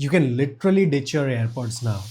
You can literally ditch your AirPods now.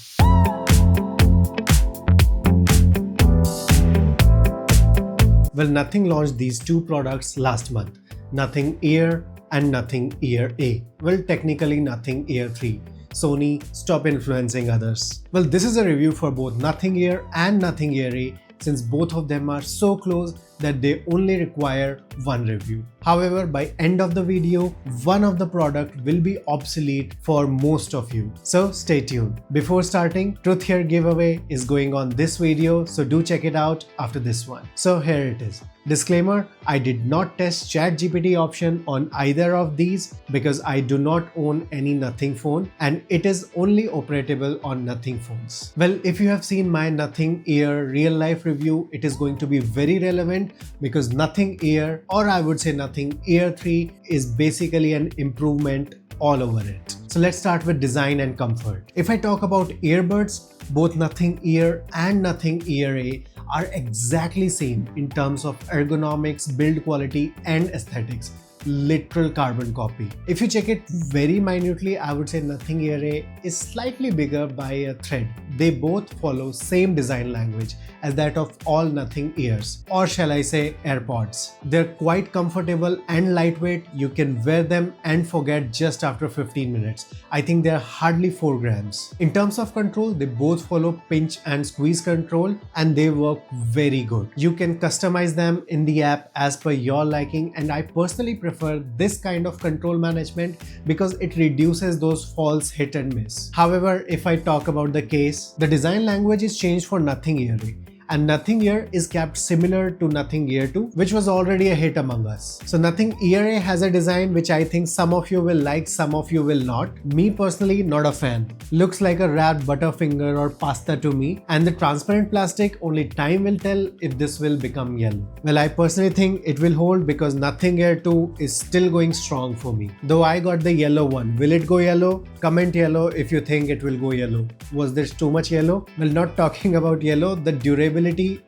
Well, Nothing launched these two products last month, Nothing Ear and Nothing Ear A. Well, technically Nothing Ear 3. Sony, stop influencing others. Well, this is a review for both Nothing Ear and Nothing Ear A, since both of them are so close that they only require one review. However, by end of the video, one of the product will be obsolete for most of you. So stay tuned. Before starting, Truth Here giveaway is going on this video, so do check it out after this one. So here it is. Disclaimer, I did not test ChatGPT option on either of these because I do not own any Nothing phone and it is only operable on Nothing phones. Well, if you have seen my Nothing Ear real life review, it is going to be very relevant because Nothing Ear, or I would say Nothing Ear 3, is basically an improvement all over it. So let's start with design and comfort. If I talk about earbuds, both Nothing Ear and Nothing Ear A are exactly same in terms of ergonomics, build quality and aesthetics. Literal carbon copy. If you check it very minutely, I would say Nothing Ear A is slightly bigger by a thread. They both follow same design language as that of all Nothing Ears, or shall I say AirPods. They're quite comfortable and lightweight. You can wear them and forget just after 15 minutes. I think they're hardly 4 grams. In terms of control, they both follow pinch and squeeze control and they work very good. You can customize them in the app as per your liking, and I personally prefer this kind of control management because it reduces those false hit and miss. However, if I talk about the case, the design language is changed for Nothing Ear A, and Nothing Ear is kept similar to Nothing Ear 2, which was already a hit among us. So Nothing Ear A has a design which I think some of you will like, some of you will not. Me personally, not a fan. Looks like a wrapped butterfinger or pasta to me, and the transparent plastic, only time will tell if this will become yellow. Well, I personally think it will hold because Nothing Ear 2 is still going strong for me. Though I got the yellow one. Will it go yellow? Comment yellow if you think it will go yellow. Was there too much yellow? Well, not talking about yellow, the durability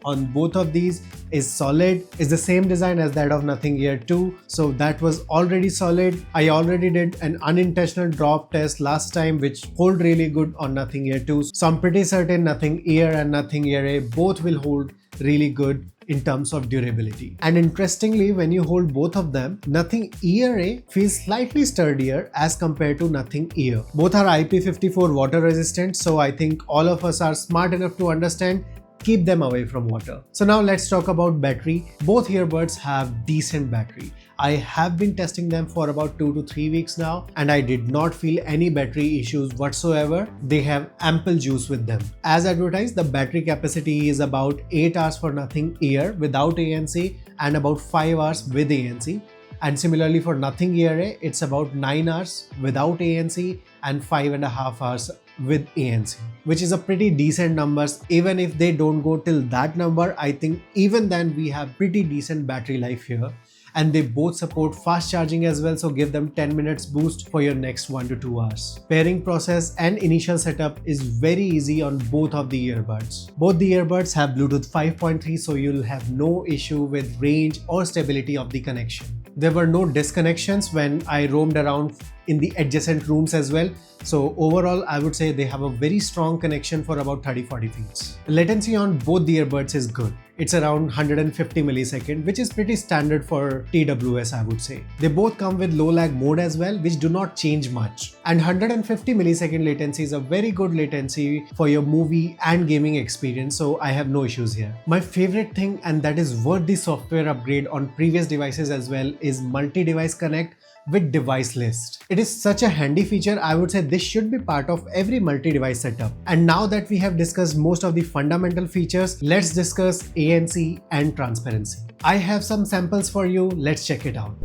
on both of these is solid, is the same design as that of Nothing Ear 2, so that was already solid. I already did an unintentional drop test last time which hold really good on Nothing Ear 2, so I'm pretty certain Nothing Ear and Nothing Ear A both will hold really good in terms of durability. And interestingly, when you hold both of them, Nothing Ear A feels slightly sturdier as compared to Nothing Ear. Both are IP54 water resistant, so I think all of us are smart enough to understand keep them away from water. So now let's talk about battery. Both earbuds have decent battery. I have been testing them for about 2 to 3 weeks now and I did not feel any battery issues whatsoever. They have ample juice with them. As advertised, the battery capacity is about 8 hours for Nothing Ear without ANC and about 5 hours with ANC. And similarly for Nothing Ear A, it's about 9 hours without ANC and 5.5 hours with ANC, which is a pretty decent numbers. Even if they don't go till that number, I think even then we have pretty decent battery life here. And they both support fast charging as well, so give them 10 minutes boost for your next 1 to 2 hours. Pairing process and initial setup is very easy on both of the earbuds. Both the earbuds have Bluetooth 5.3, so you'll have no issue with range or stability of the connection. There were no disconnections when I roamed around in the adjacent rooms as well. So overall, I would say they have a very strong connection for about 30-40 feet. Latency on both the earbuds is good. It's around 150 milliseconds, which is pretty standard for TWS, I would say. They both come with low lag mode as well, which do not change much. And 150 millisecond latency is a very good latency for your movie and gaming experience, so I have no issues here. My favorite thing, and that is worth the software upgrade on previous devices as well, is multi-device connect with device list. It is such a handy feature. I would say this should be part of every multi-device setup. And now that we have discussed most of the fundamental features, let's discuss ANC and transparency. I have some samples for you. Let's check it out.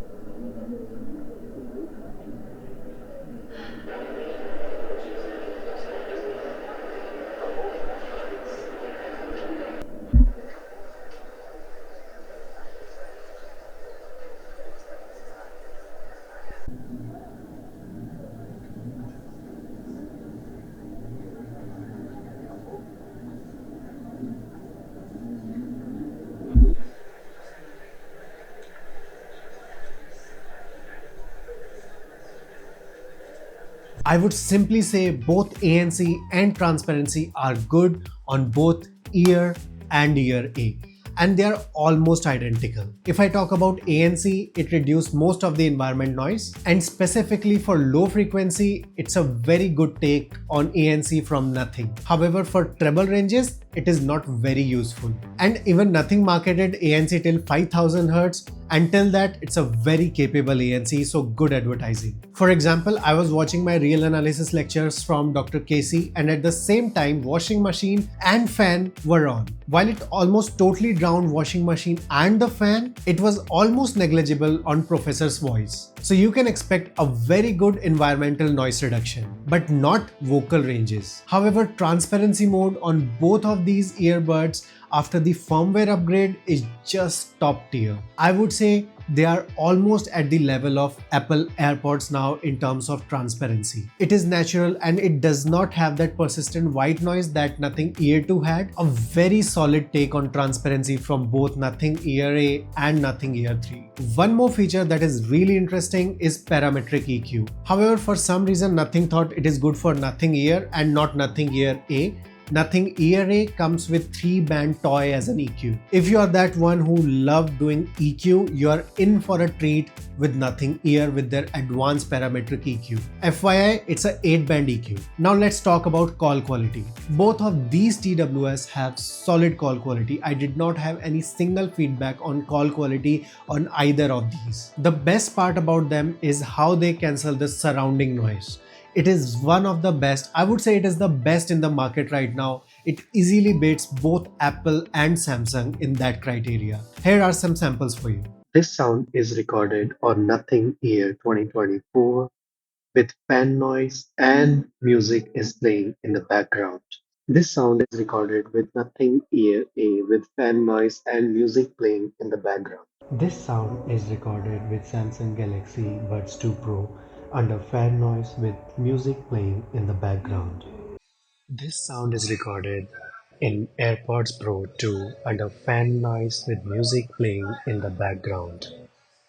I would simply say both ANC and Transparency are good on both ear and ear A, and they are almost identical. If I talk about ANC, it reduced most of the environment noise, and specifically for low frequency, it's a very good take on ANC from Nothing. However, for treble ranges, it is not very useful. And even Nothing marketed ANC till 5000 Hz. Until that, it's a very capable ANC, so good advertising. For example, I was watching my real analysis lectures from Dr. Casey, and at the same time, washing machine and fan were on. While it almost totally drowned washing machine and the fan, it was almost negligible on Professor's voice. So you can expect a very good environmental noise reduction, but not vocal ranges. However, transparency mode on both of these earbuds after the firmware upgrade is just top tier. I would say they are almost at the level of Apple AirPods now in terms of transparency. It is natural and it does not have that persistent white noise that Nothing Ear 2 had. A very solid take on transparency from both Nothing Ear A and Nothing Ear 3. One more feature that is really interesting is parametric EQ. However, for some reason Nothing thought it is good for Nothing Ear and not Nothing Ear A. Nothing Ear A comes with 3-band toy as an EQ. If you are that one who loved doing EQ, you are in for a treat with Nothing Ear with their advanced parametric EQ. FYI, it's a 8-band EQ. Now let's talk about call quality. Both of these TWS have solid call quality. I did not have any single feedback on call quality on either of these. The best part about them is how they cancel the surrounding noise. It is one of the best. I would say it is the best in the market right now. It easily beats both Apple and Samsung in that criteria. Here are some samples for you. This sound is recorded on Nothing Ear 2024 with fan noise and music is playing in the background. This sound is recorded with Nothing Ear A with fan noise and music playing in the background. This sound is recorded with Samsung Galaxy Buds 2 Pro under fan noise with music playing in the background. This sound is recorded in AirPods Pro 2 under fan noise with music playing in the background.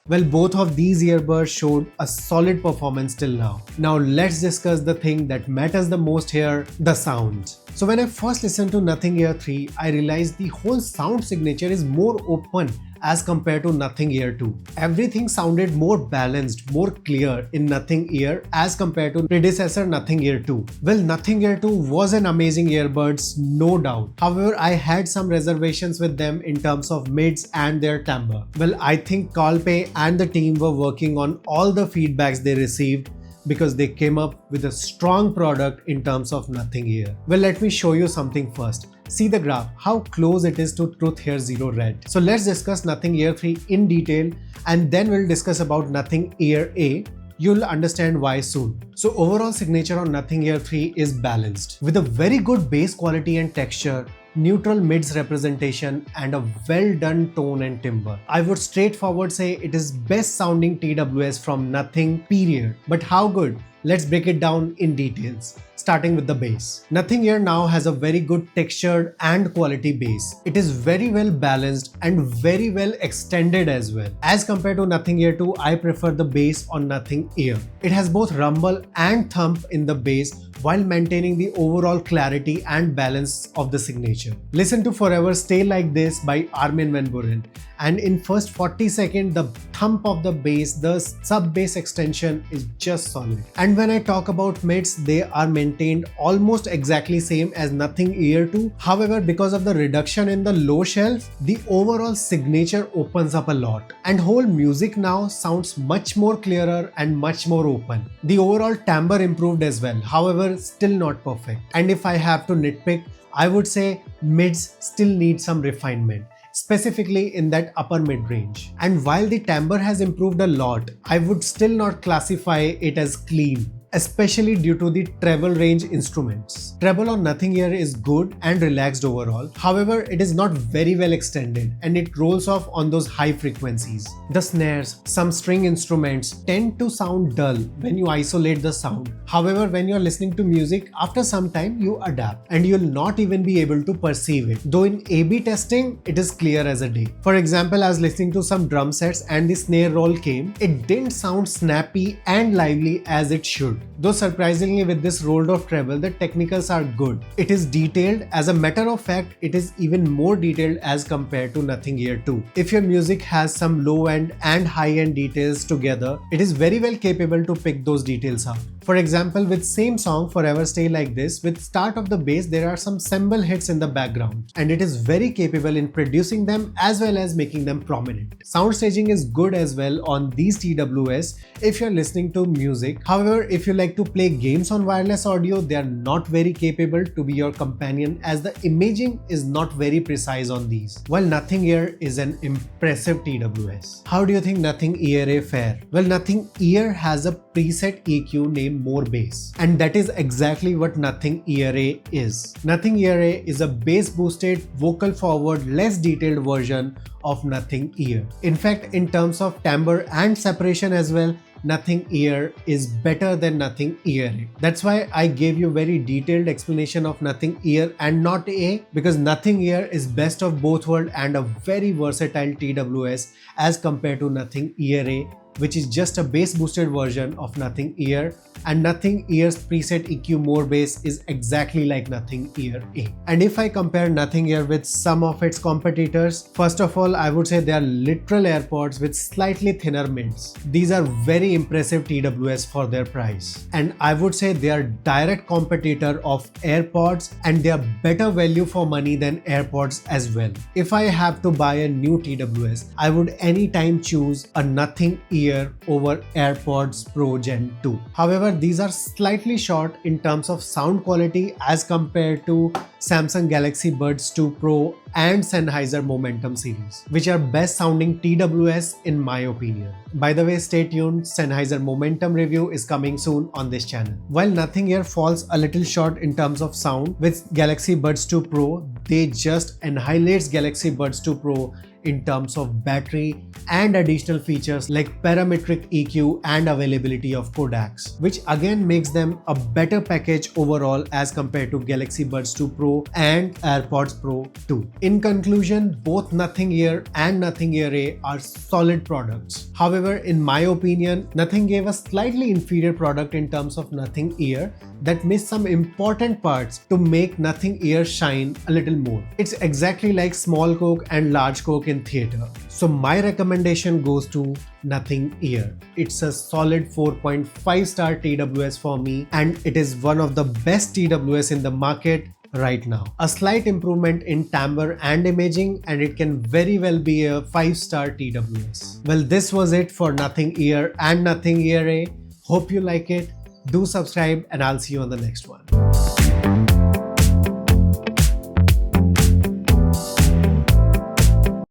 Well, both of these earbuds showed a solid performance till now. Now let's discuss the thing that matters the most here, the sound. So when I first listened to Nothing Ear 3, I realized the whole sound signature is more open as compared to Nothing Ear 2. Everything sounded more balanced, more clear in Nothing Ear as compared to predecessor Nothing Ear 2. Well, Nothing Ear 2 was an amazing earbuds, no doubt. However, I had some reservations with them in terms of mids and their timbre. Well, I think Kalpe and the team were working on all the feedbacks they received because they came up with a strong product in terms of Nothing Ear. Well, let me show you something first. See the graph, how close it is to Truth Hair Zero Red. So let's discuss Nothing Ear 3 in detail and then we'll discuss about Nothing Ear A. You'll understand why soon. So overall signature on Nothing Ear 3 is balanced with a very good bass quality and texture, neutral mids representation and a well done tone and timbre. I would straightforward say it is best sounding TWS from Nothing period. But how good? Let's break it down in details. Starting with the bass. Nothing Ear now has a very good textured and quality bass. It is very well balanced and very well extended as well. As compared to Nothing Ear 2, I prefer the bass on Nothing Ear. It has both rumble and thump in the bass while maintaining the overall clarity and balance of the signature. Listen to Forever Stay Like This by Armin van Buuren. And in first 40 seconds, the thump of the bass, the sub-bass extension is just solid. And when I talk about mids, they are maintained almost exactly same as Nothing Ear 2. However, because of the reduction in the low shelf, the overall signature opens up a lot. And whole music now sounds much more clearer and much more open. The overall timbre improved as well, however, still not perfect. And if I have to nitpick, I would say mids still need some refinement, specifically in that upper mid range. And while the timbre has improved a lot, I would still not classify it as clean, especially due to the treble range instruments. Treble on Nothing Ear is good and relaxed overall. However, it is not very well extended and it rolls off on those high frequencies. The snares, some string instruments tend to sound dull when you isolate the sound. However, when you're listening to music, after some time you adapt and you'll not even be able to perceive it. Though in A/B testing, it is clear as a day. For example, I was listening to some drum sets and the snare roll came. It didn't sound snappy and lively as it should. Though surprisingly with this rolled off treble, the technicals are good. It is detailed. As a matter of fact, it is even more detailed as compared to Nothing Ear 2. If your music has some low end and high end details together, it is very well capable to pick those details up. For example, with same song Forever Stay Like This, with start of the bass there are some cymbal hits in the background, and it is very capable in producing them as well as making them prominent. Sound staging is good as well on these TWS if you're listening to music. However, if you like to play games on wireless audio, they are not very capable to be your companion as the imaging is not very precise on these. While Nothing Ear is an impressive TWS. How do you think Nothing Ear A fare? Well, Nothing Ear has a preset EQ named More Bass, and that is exactly what Nothing Ear A is. Nothing Ear A is a bass boosted, vocal forward, less detailed version of Nothing Ear. In fact, in terms of timbre and separation as well, Nothing Ear is better than Nothing Ear A. That's why I gave you very detailed explanation of Nothing Ear and not A, because Nothing Ear is best of both worlds and a very versatile TWS as compared to Nothing Ear A, which is just a bass boosted version of Nothing Ear, and Nothing Ear's preset EQ More Bass is exactly like Nothing Ear A. And if I compare Nothing Ear with some of its competitors, first of all I would say they are literal AirPods with slightly thinner mids. These are very impressive TWS for their price, and I would say they are direct competitor of AirPods, and they are better value for money than AirPods as well. If I have to buy a new TWS, I would anytime choose a Nothing Ear over AirPods Pro Gen 2. However, these are slightly short in terms of sound quality as compared to Samsung Galaxy Buds 2 Pro and Sennheiser Momentum series, which are best sounding TWS in my opinion. By the way, stay tuned, Sennheiser Momentum review is coming soon on this channel. While Nothing Ear falls a little short in terms of sound with Galaxy Buds 2 Pro, they just annihilate Galaxy Buds 2 Pro in terms of battery and additional features like parametric EQ and availability of codecs, which again makes them a better package overall as compared to Galaxy Buds 2 Pro and AirPods Pro 2. In conclusion, both Nothing Ear and Nothing Ear A are solid products. However, in my opinion, Nothing gave a slightly inferior product in terms of Nothing Ear that missed some important parts to make Nothing Ear shine a little more. It's exactly like small Coke and large Coke in theater. So my recommendation goes to Nothing Ear. It's a solid 4.5 star TWS for me, and it is one of the best TWS in the market right now. A slight improvement in timbre and imaging, and it can very well be a 5-star TWS. Well, this was it for Nothing Ear and Nothing Ear A. Hope you like it. Do subscribe, and I'll see you on the next one.